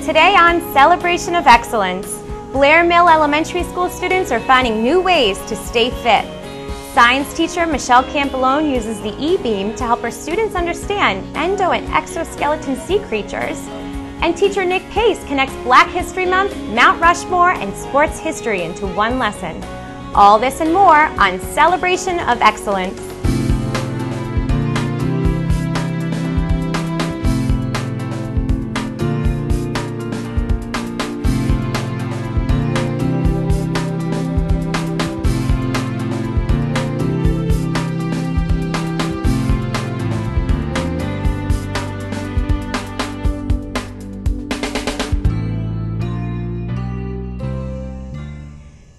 Today on Celebration of Excellence, Blair Mill Elementary School students are finding new ways to stay fit. Science teacher Michelle Campolone uses the E-beam to help her students understand endo and exoskeleton sea creatures. And teacher Nick Pace connects Black History Month, Mount Rushmore, and sports history into one lesson. All this and more on Celebration of Excellence.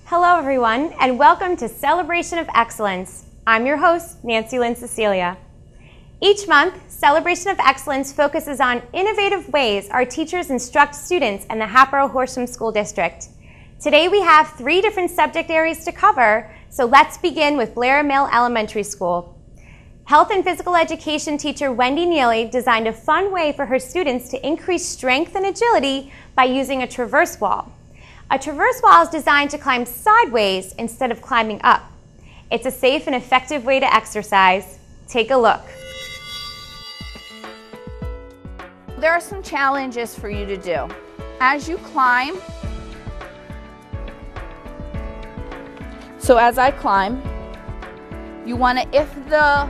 Hello everyone, and welcome to Celebration of Excellence. I'm your host, Nancy Lynn Cecilia. Each month, Celebration of Excellence focuses on innovative ways our teachers instruct students in the Hatboro-Horsham School District. Today we have 3 different subject areas to cover, so let's begin with Blair Mill Elementary School. Health and physical education teacher Wendy Neely designed a fun way for her students to increase strength and agility by using a traverse wall. A traverse wall is designed to climb sideways instead of climbing up. It's a safe and effective way to exercise. Take a look. There are some challenges for you to do. As you climb, so as I climb, you want to, if the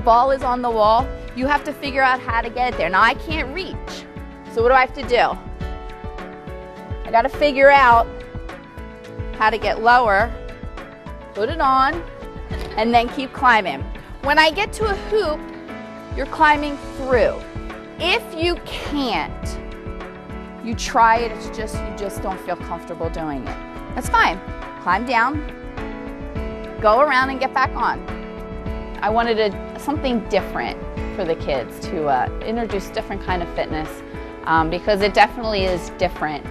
ball is on the wall, you have to figure out how to get it there. Now I can't reach. So what do I have to do? I got to figure out how to get lower, put it on, and then keep climbing. When I get to a hoop, you're climbing through. If you can't, you try it, you just don't feel comfortable doing it. That's fine. Climb down, go around and get back on. I wanted something different for the kids to introduce different kind of fitness. Because it definitely is different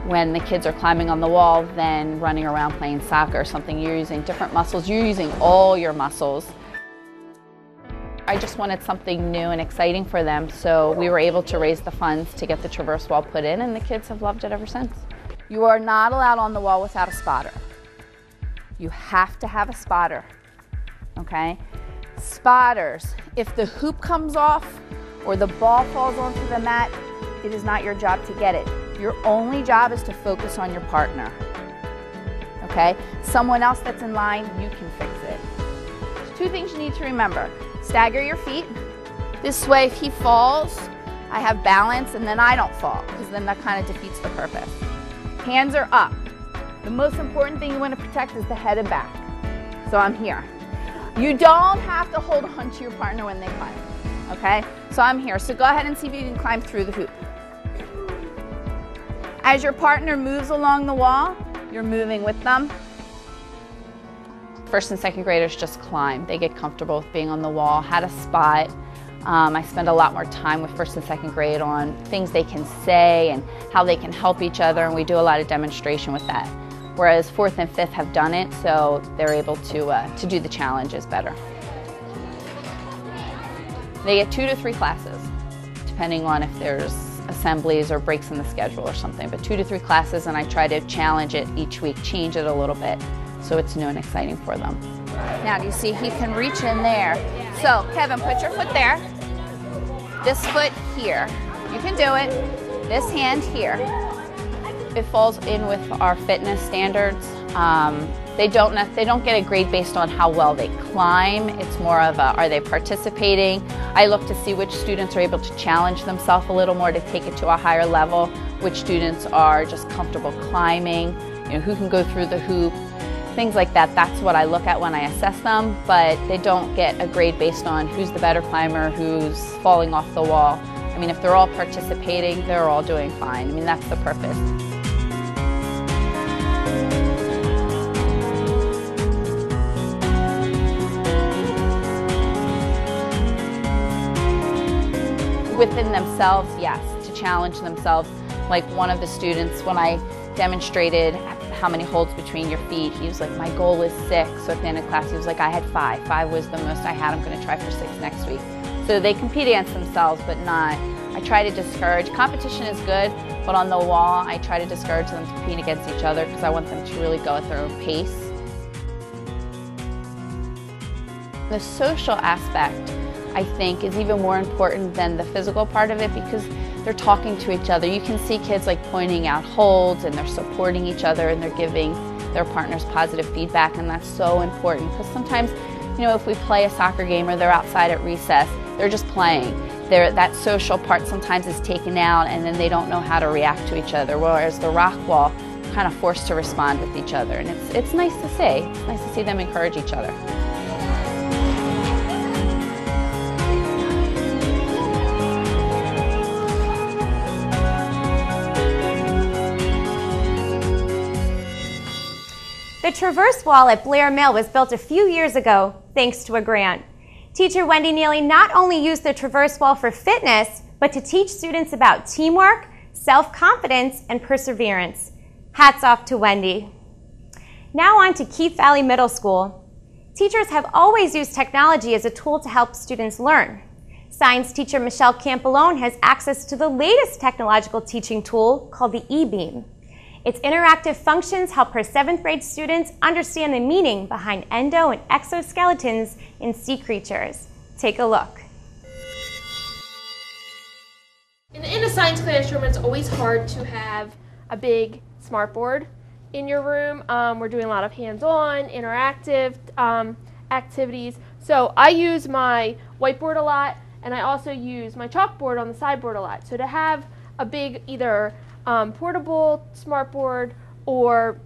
when the kids are climbing on the wall than running around playing soccer or something. You're using different muscles. You're using all your muscles. I just wanted something new and exciting for them, so we were able to raise the funds to get the traverse wall put in, and the kids have loved it ever since. You are not allowed on the wall without a spotter. You have to have a spotter, okay? Spotters, if the hoop comes off or the ball falls onto the mat, it is not your job to get it. Your only job is to focus on your partner, okay? Someone else that's in line, you can fix it. There's 2 things you need to remember. Stagger your feet. This way, if he falls, I have balance and then I don't fall, because then that kind of defeats the purpose. Hands are up. The most important thing you want to protect is the head and back. So I'm here. You don't have to hold on to your partner when they climb, okay? So I'm here. So go ahead and see if you can climb through the hoop. As your partner moves along the wall, you're moving with them. First and second graders just climb. They get comfortable with being on the wall, how to spot. I spend a lot more time with first and second grade on things they can say and how they can help each other, and we do a lot of demonstration with that. Whereas 4th and 5th have done it, so they're able to do the challenges better. They get 2 to 3 classes, depending on if there's assemblies or breaks in the schedule or something, but 2 to 3 classes, and I try to challenge it each week, change it a little bit, so it's new and exciting for them. Now, do you see he can reach in there? So, Kevin, put your foot there, this foot here. You can do it. This hand here. It falls in with our fitness standards. They don't get a grade based on how well they climb. It's more of are they participating? I look to see which students are able to challenge themselves a little more to take it to a higher level, which students are just comfortable climbing, who can go through the hoop, things like that. That's what I look at when I assess them, but they don't get a grade based on who's the better climber, who's falling off the wall. I mean, if they're all participating, they're all doing fine. I mean, that's the purpose. Within themselves, yes, to challenge themselves. Like one of the students, when I demonstrated how many holds between your feet, he was like, my goal is 6. So at the end of class, he was like, I had 5. 5 was the most I had. I'm going to try for 6 next week. So they compete against themselves, but not. I try to discourage. Competition is good, but on the wall, I try to discourage them to compete against each other because I want them to really go at their own pace. The social aspect, I think, is even more important than the physical part of it because they're talking to each other. You can see kids like pointing out holds and they're supporting each other and they're giving their partners positive feedback, and that's so important because sometimes, you know, if we play a soccer game or they're outside at recess, they're just playing. That social part sometimes is taken out and then they don't know how to react to each other, whereas the rock wall kind of forced to respond with each other, and it's nice to see. It's nice to see them encourage each other. The traverse wall at Blair Mill was built a few years ago thanks to a grant. Teacher Wendy Neely not only used the traverse wall for fitness, but to teach students about teamwork, self-confidence, and perseverance. Hats off to Wendy. Now on to Keith Valley Middle School. Teachers have always used technology as a tool to help students learn. Science teacher Michelle Campolone has access to the latest technological teaching tool called the E-beam. Its interactive functions help her 7th grade students understand the meaning behind endo and exoskeletons in sea creatures. Take a look. In a science classroom, it's always hard to have a big smartboard in your room. We're doing a lot of hands-on, interactive activities. So I use my whiteboard a lot, and I also use my chalkboard on the sideboard a lot. So to have a big either portable smartboard or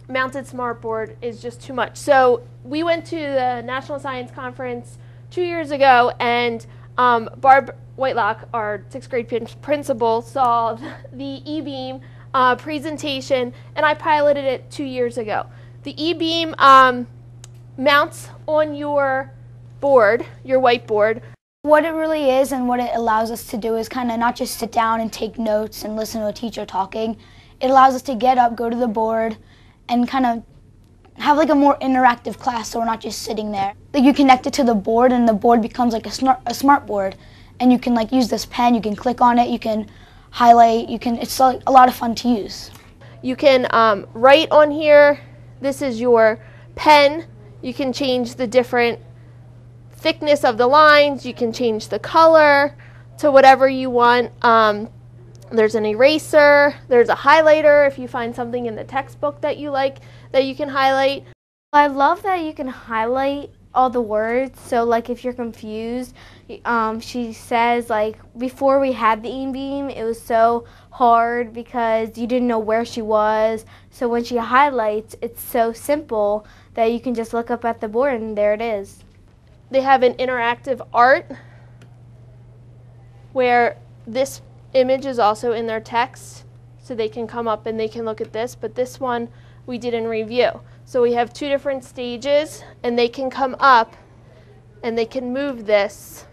mounted smartboard is just too much. So we went to the National Science Conference 2 years ago, and Barb Whitelock, our 6th grade principal, saw the E-beam presentation, and I piloted it 2 years ago. The E-beam mounts on your board, your whiteboard. What it really is and what it allows us to do is kind of not just sit down and take notes and listen to a teacher talking. It allows us to get up, go to the board, and kind of have like a more interactive class so we're not just sitting there. Like you connect it to the board and the board becomes like a smart board, and you can like use this pen, you can click on it, you can highlight, it's like a lot of fun to use. You can write on here. This is your pen. You can change the different thickness of the lines, you can change the color to whatever you want. There's an eraser, there's a highlighter if you find something in the textbook that you like that you can highlight. I love that you can highlight all the words, so like if you're confused, she says like before we had the E-beam it was so hard because you didn't know where she was, so when she highlights it's so simple that you can just look up at the board and there it is. They have an interactive art where this image is also in their text, so they can come up and they can look at this, but this one we did in review. So we have 2 different stages, and they can come up and they can move this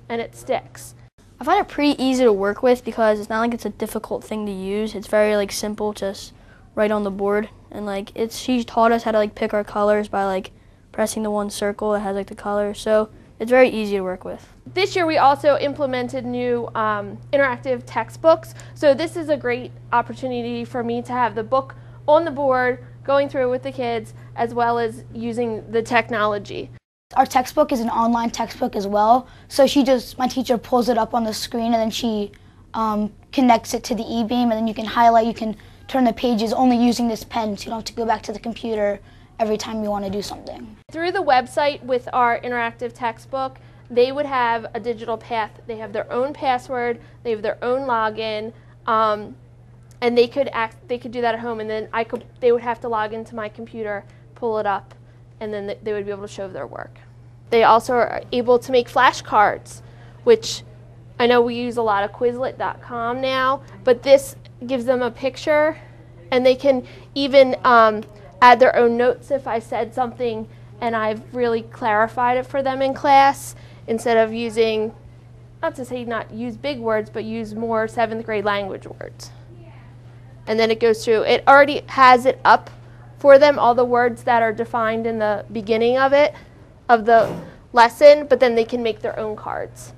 and it sticks. I find it pretty easy to work with because it's not like it's a difficult thing to use. It's very like simple, just right on the board, and like she taught us how to like pick our colors by like pressing the one circle that has like the color, so it's very easy to work with. This year we also implemented new interactive textbooks, so this is a great opportunity for me to have the book on the board, going through it with the kids, as well as using the technology. Our textbook is an online textbook as well, so my teacher pulls it up on the screen and then she connects it to the E-beam, and then you can highlight, you can turn the pages only using this pen, so you don't have to go back to the computer every time you want to do something. Through the website with our interactive textbook, they would have a digital path. They have their own password, they have their own login, and they could do that at home, and then they would have to log into my computer, pull it up, and then they would be able to show their work. They also are able to make flashcards, which I know we use a lot of Quizlet.com now, but this gives them a picture, and they can even add their own notes if I said something and I've really clarified it for them in class, instead of using, not to say not use big words, but use more 7th grade language words. And then it goes through, it already has it up for them, all the words that are defined in the beginning of it, of the lesson, but then they can make their own cards.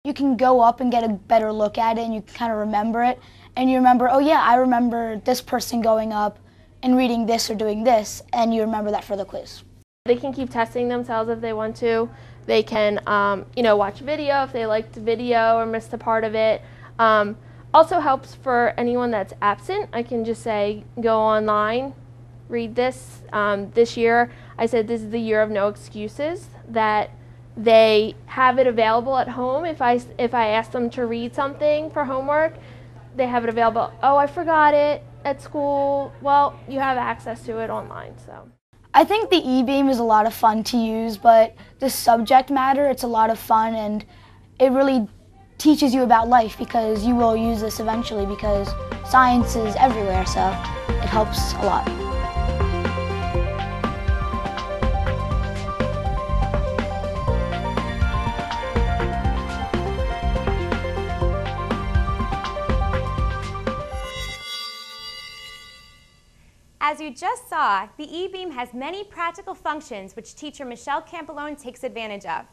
You can go up and get a better look at it, and you can kind of remember it. And you remember, oh yeah, I remember this person going up and reading this or doing this, and you remember that for the quiz. They can keep testing themselves if they want to. They can, watch video if they liked the video or missed a part of it. Also helps for anyone that's absent. I can just say, go online, read this. This year, I said this is the year of no excuses, that they have it available at home. If I ask them to read something for homework, they have it available. Oh, I forgot it at school. Well, you have access to it online, so. I think the e-beam is a lot of fun to use, but the subject matter, it's a lot of fun, and it really teaches you about life because you will use this eventually because science is everywhere, so it helps a lot. As you just saw, the e-beam has many practical functions which teacher Michelle Campolone takes advantage of.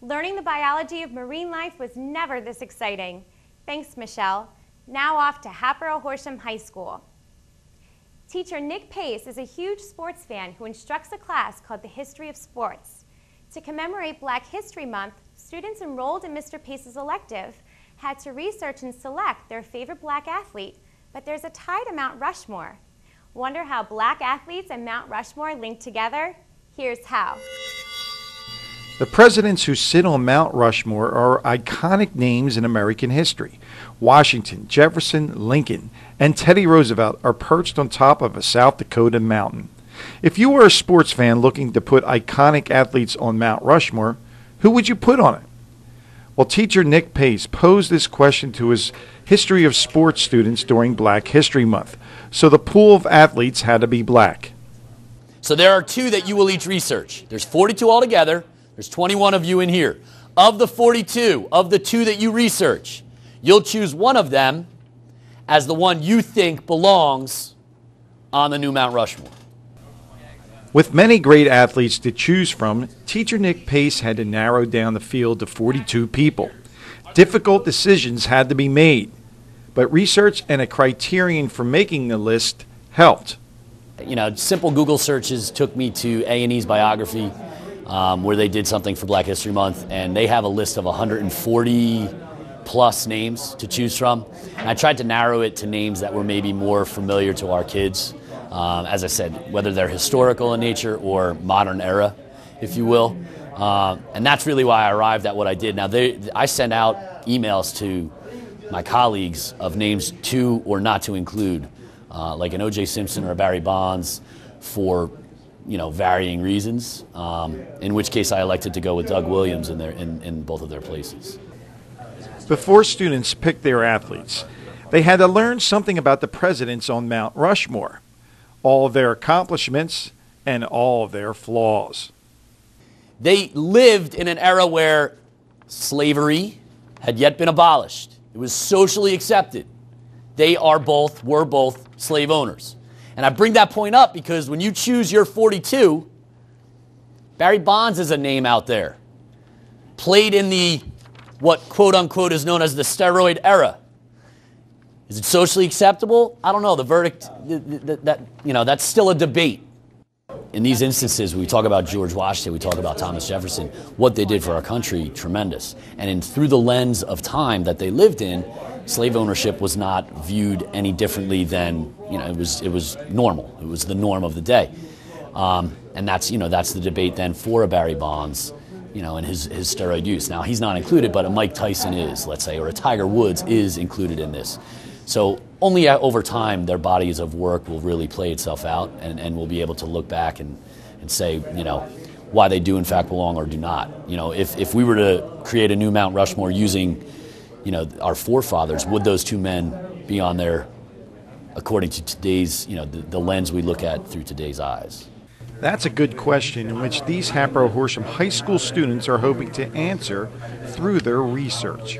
Learning the biology of marine life was never this exciting. Thanks, Michelle. Now off to Hatboro-Horsham High School. Teacher Nick Pace is a huge sports fan who instructs a class called the History of Sports. To commemorate Black History Month, students enrolled in Mr. Pace's elective had to research and select their favorite Black athlete, but there's a tie to Mount Rushmore. Wonder how Black athletes and Mount Rushmore link together? Here's how. The presidents who sit on Mount Rushmore are iconic names in American history. Washington, Jefferson, Lincoln, and Teddy Roosevelt are perched on top of a South Dakota mountain. If you were a sports fan looking to put iconic athletes on Mount Rushmore, who would you put on it? Well, teacher Nick Pace posed this question to his history of sports students during Black History Month. So the pool of athletes had to be black. So there are two that you will each research. There's 42 altogether. There's 21 of you in here. Of the 42, of the two that you research, you'll choose one of them as the one you think belongs on the new Mount Rushmore. With many great athletes to choose from, teacher Nick Pace had to narrow down the field to 42 people. Difficult decisions had to be made, but research and a criterion for making the list helped. Simple Google searches took me to A&E's biography, where they did something for Black History Month, and they have a list of 140 plus names to choose from. And I tried to narrow it to names that were maybe more familiar to our kids. As I said, whether they're historical in nature or modern era, if you will. And that's really why I arrived at what I did. Now, I sent out emails to my colleagues of names to or not to include, like an O.J. Simpson or a Barry Bonds for, varying reasons, in which case I elected to go with Doug Williams in both of their places. Before students picked their athletes, they had to learn something about the presidents on Mount Rushmore, all of their accomplishments and all of their flaws. They lived in an era where slavery had yet been abolished. It was socially accepted. They were both slave owners. And I bring that point up because when you choose your 42, Barry Bonds is a name out there. Played in the, what quote unquote is known as the steroid era. Is it socially acceptable? I don't know. The verdict, that's still a debate. In these instances, we talk about George Washington, we talk about Thomas Jefferson, what they did for our country, tremendous. And through the lens of time that they lived in, slave ownership was not viewed any differently than, it was normal. It was the norm of the day. And that's the debate then for a Barry Bonds, and his steroid use. Now, he's not included, but a Mike Tyson is, let's say, or a Tiger Woods is included in this. So only over time their bodies of work will really play itself out, and we'll be able to look back and say, why they do in fact belong or do not. If we were to create a new Mount Rushmore using, our forefathers, would those two men be on there according to today's, the lens we look at through today's eyes? That's a good question in which these Hatboro-Horsham High School students are hoping to answer through their research.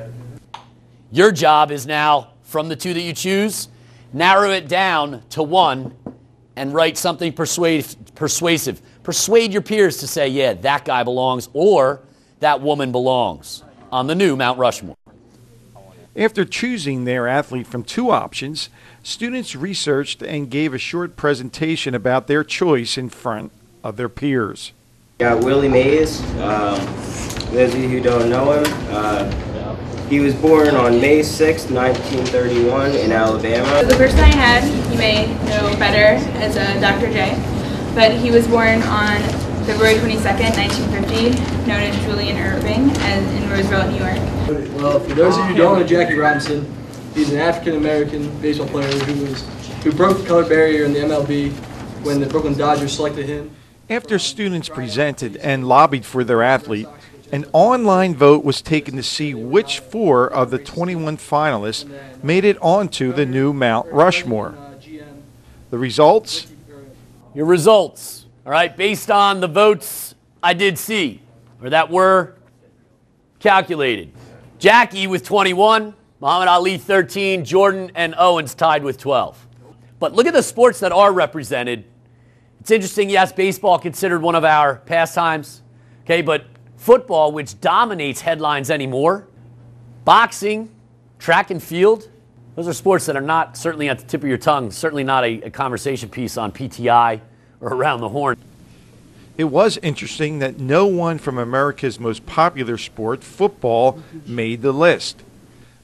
Your job is now, from the two that you choose, narrow it down to one and write something persuasive. Persuade your peers to say, yeah, that guy belongs, or that woman belongs on the new Mount Rushmore. After choosing their athlete from two options, students researched and gave a short presentation about their choice in front of their peers. Got Willie Mays. Those of you who don't know him, he was born on May 6, 1931 in Alabama. The person I had, you may know better as Dr. J, but he was born on February 22nd, 1950, known as Julian Irving, in Roosevelt, New York. Well, for those of you who don't know Jackie Robinson, he's an African-American baseball player who broke the color barrier in the MLB when the Brooklyn Dodgers selected him. After students presented and lobbied for their athlete, an online vote was taken to see which 4 of the 21 finalists made it onto the new Mount Rushmore. The results? Your results, all right, based on the votes I did see, or that were calculated. Jackie with 21, Muhammad Ali 13, Jordan and Owens tied with 12. But look at the sports that are represented. It's interesting, yes, baseball considered one of our pastimes, okay, but football, which dominates headlines anymore, boxing, track and field, those are sports that are not certainly at the tip of your tongue, certainly not a conversation piece on PTI or around the horn. It was interesting that no one from America's most popular sport, football, made the list.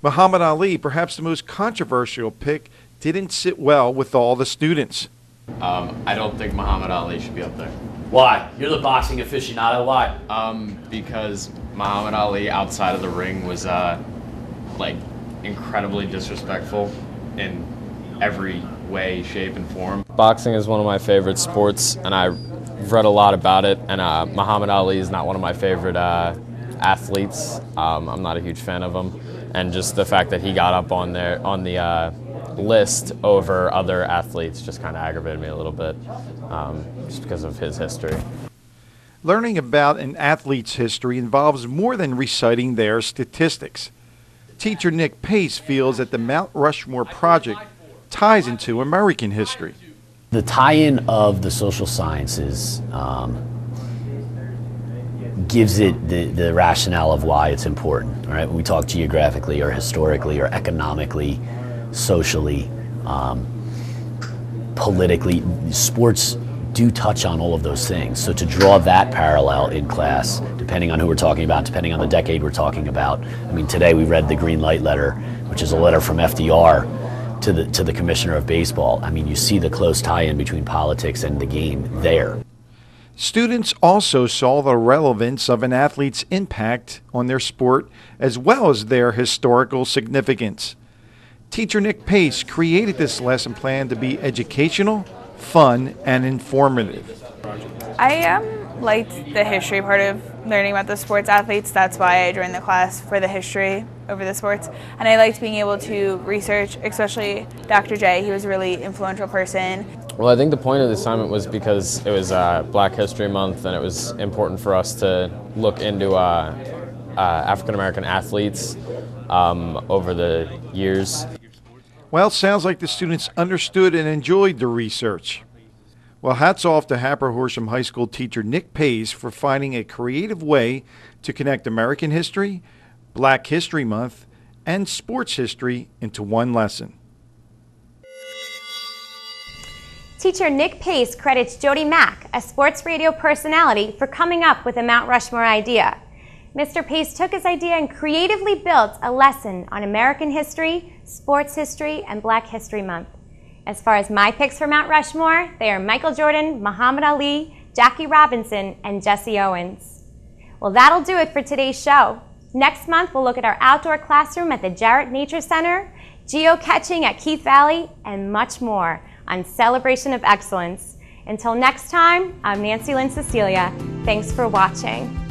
Muhammad Ali, perhaps the most controversial pick, didn't sit well with all the students. I don't think Muhammad Ali should be up there. Why? You're the boxing aficionado. Why? Because Muhammad Ali outside of the ring was like incredibly disrespectful in every way, shape, and form. Boxing is one of my favorite sports, and I've read a lot about it. And Muhammad Ali is not one of my favorite athletes. I'm not a huge fan of him, and just the fact that he got up on the list over other athletes just kind of aggravated me a little bit, just because of his history. Learning about an athlete's history involves more than reciting their statistics. Teacher Nick Pace feels that the Mount Rushmore project ties into American history. The tie-in of the social sciences gives it the rationale of why it's important. All right, when we talk geographically or historically or economically, socially, politically, sports do touch on all of those things. So to draw that parallel in class, depending on who we're talking about, depending on the decade we're talking about. I mean, today we read the Green Light Letter, which is a letter from FDR to the Commissioner of Baseball. I mean, you see the close tie-in between politics and the game there. Students also saw the relevance of an athlete's impact on their sport as well as their historical significance. Teacher Nick Pace created this lesson plan to be educational, fun, and informative. I liked the history part of learning about the sports athletes. That's why I joined the class, for the history over the sports. And I liked being able to research, especially Dr. J. He was a really influential person. Well, I think the point of the assignment was because it was Black History Month, and it was important for us to look into African American athletes over the years. Well, sounds like the students understood and enjoyed the research. Well, hats off to Hatboro-Horsham High School teacher Nick Pace for finding a creative way to connect American history, Black History Month, and sports history into one lesson. Teacher Nick Pace credits Jody Mack, a sports radio personality, for coming up with a Mount Rushmore idea. Mr. Pace took his idea and creatively built a lesson on American history, sports history, and Black History Month. As far as my picks for Mount Rushmore, they are Michael Jordan, Muhammad Ali, Jackie Robinson, and Jesse Owens. Well, that'll do it for today's show. Next month, we'll look at our outdoor classroom at the Jarrett Nature Center, geocaching at Keith Valley, and much more on Celebration of Excellence. Until next time, I'm Nancy Lynn Cecilia. Thanks for watching.